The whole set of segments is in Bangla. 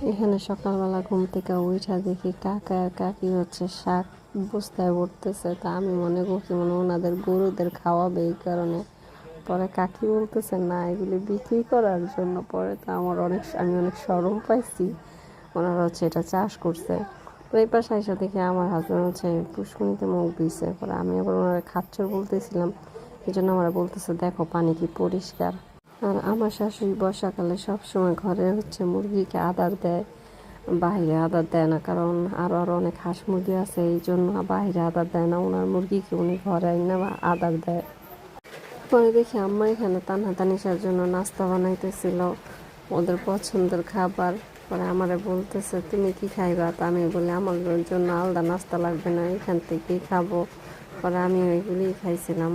এখানে সকালবেলা ঘুম থেকে উঠা দেখি কাকা আর কাকি হচ্ছে শাক বস্তায় ভরতেছে। তা আমি মনে করছি মনে ওনাদের গরুদের খাওয়াবে, এই কারণে। পরে কাকি বলতেছে না, এগুলি বিক্রি করার জন্য। পরে তো আমি অনেক শরম পাইছি, ওনারা হচ্ছে এটা চাষ করছে। তো এই পাশে এসে দেখি আমার হাজব্যান্ড হচ্ছে পুষ্কুনিতে মুখ দিয়েছে। পরে আমি আবার ওনারা খাচ্চর বলতেছিলাম, এই জন্য আমরা বলতেছে দেখো পানি কি পরিষ্কার। আর আমার শাশুড়ি বর্ষাকালে সবসময় ঘরে হচ্ছে মুরগিকে আদার দেয়, বাহিরে আদার দেয় না, কারণ আরও অনেক হাঁস মুরগি আছে, এই জন্য বাহিরে আদার দেয় না। ওনার মুরগিকে উনি ঘরে আইনা আদার দেয়। পরে দেখি আম্মা এখানে তানহাতানিশার জন্য নাস্তা বানাইতেছিল, ওদের পছন্দের খাবার। পরে আমারে বলতেছে তুমি কি খাইবা? তা আমি বলি আমার জন্য আলাদা নাস্তা লাগবে না, এখান থেকেই খাবো। পরে আমি ওইগুলিই খাইছিলাম।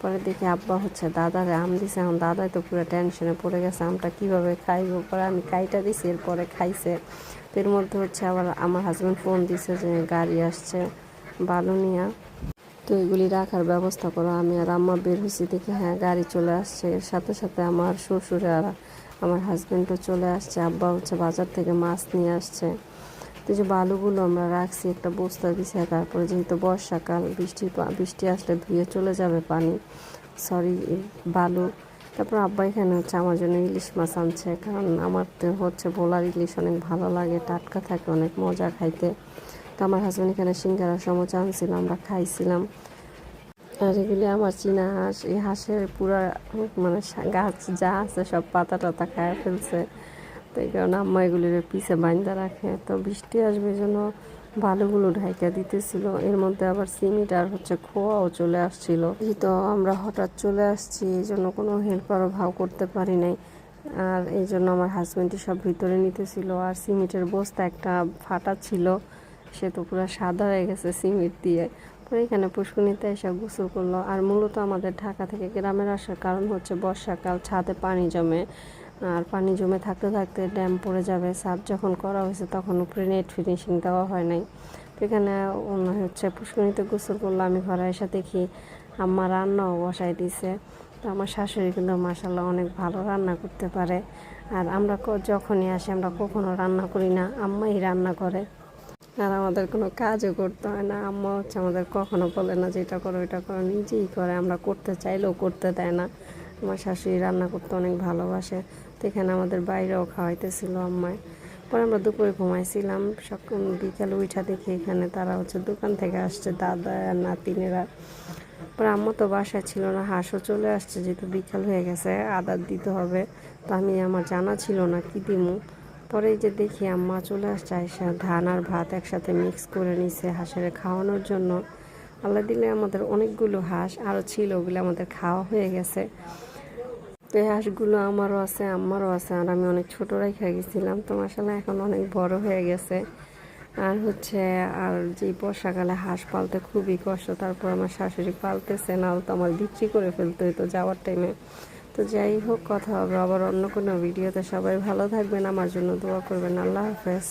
পরে দেখি আব্বা হচ্ছে দাদারে আম দিছে, এখন দাদাই তো পুরো টেনশনে পড়ে গেছে আমটা কীভাবে খাইবো। পরে আমি কাইটা দিছি, এরপরে খাইছে। এর মধ্যে হচ্ছে আবার আমার হাজব্যান্ড ফোন দিছে যে গাড়ি আসছে বালু নিয়া, তো এগুলি রাখার ব্যবস্থা করো। আমি আর আম্মা বের হয়েছি, দেখি হ্যাঁ গাড়ি চলে আসছে। এর সাথে সাথে আমার শ্বশুর আর আমার হাজব্যান্ডও চলে আসছে। আব্বা হচ্ছে বাজার থেকে মাছ নিয়ে আসছে। তো যে বালুগুলো আমরা রাখছি একটা বস্তা দিছে, তারপরে যেহেতু বর্ষাকাল বৃষ্টি আসলে ধুয়ে চলে যাবে পানি, সরি বালু। তারপর আব্বা এখানে হচ্ছে আমার জন্য ইলিশ মাছ আনছে, কারণ আমার তো হচ্ছে ভোলার ইলিশ অনেক ভালো লাগে, টাটকা থাকে, অনেক মজা খাইতে। তো আমার হাজব্যান্ড এখানে সিঙ্গারা সমোচা আনছিল, আমরা খাইছিলাম। আর এগুলি আমার চীনা হাঁস, এই হাঁসের পুরা মানে গাছ যা আছে সব পাতা টাতা খায় ফেলছে। তো এই কারণে আম্মা এগুলির পিছে বাইন্দা রাখে। তো বৃষ্টি আসবে এই জন্য বালুগুলো ঢাইকা দিতেছিল। এর মধ্যে আবার সিমেন্ট আর হচ্ছে খোয়াও চলে আসছিল। যেহেতু আমরা হঠাৎ চলে আসছি, এই জন্য কোনো হেল্পারও ভাও করতে পারি নাই। আর এই জন্য আমার হাজব্যান্ডই সব ভিতরে নিতেছিল। আর সিমেন্টের বস্তা একটা ফাটা ছিল, সে তো পুরো সাদা হয়ে গেছে সিমেন্ট দিয়ে। পরে এখানে পুষ্কুনিতে এসে গোসল করলো। আর মূলত আমাদের ঢাকা থেকে গ্রামের আসার কারণ হচ্ছে বর্ষাকাল, ছাদে পানি জমে। আর পানি জমে থাকতে থাকতে ড্যাম পড়ে যাবে। ছাদ যখন করা হয়েছে তখন উপরে নেট ফিনিশিং দেওয়া হয় নাই। তো এখানে হচ্ছে পুষ্কুনিতে গোসল করলো। আমি ঘরে এসে দেখি আম্মা রান্নাও বসাই দিছে। তো আমার শাশুড়ি কিন্তু মাশাআল্লাহ অনেক ভালো রান্না করতে পারে। আর আমরা যখনই আসি আমরা কখনো রান্না করি না, আম্মাই রান্না করে। আর আমাদের কোনো কাজও করতে হয় না। আম্মা হচ্ছে আমাদের কখনো বলে না যে এটা করো এটা করো, নিজেই করে। আমরা করতে চাইলেও করতে দেয় না। আমার শাশুড়ি রান্না করতে অনেক ভালোবাসে। তো এখানে আমাদের বাইরেও খাওয়াইতেছিল আম্মায়। পরে আমরা দুপুরে ঘুমাইছিলাম। সকাল বিকালে উঠা দেখি এখানে তারা হচ্ছে দোকান থেকে আসছে, দাদা আর নাতিনেরা। পরে আম্মা তো বাসায় ছিল না, হাঁসও চলে আসছে, যেহেতু বিকাল হয়ে গেছে আদার দিতে হবে। তো আমার জানা ছিল না কি দিমু। পরে যে দেখি আম্মা চলে আসছে, আইসা ধান আর ভাত একসাথে মিক্স করে নিছে হাঁসের খাওয়ানোর জন্য। আল্লাহ দিলে আমাদের অনেকগুলো হাঁস আরও ছিল, ওগুলো আমাদের খাওয়া হয়ে গেছে। তো এই হাঁসগুলো আমারও আছে, আম্মারও আছে। আর আমি অনেক ছোটো রেখে গেছিলাম, তো মাশাআল্লাহ এখন অনেক বড় হয়ে গেছে। আর হচ্ছে আর যে বর্ষাকালে হাঁস পালতে খুবই কষ্ট। তারপর আমার শাশুড়ি পালতেছে, না তো আমার বিক্রি করে ফেলতে হতো যাওয়ার টাইমে। তো যাই হোক, কথা হবে আবার অন্য কোনো ভিডিওতে। সবাই ভালো থাকবেন, আমার জন্য দোয়া করবেন। আল্লাহ হাফেজ।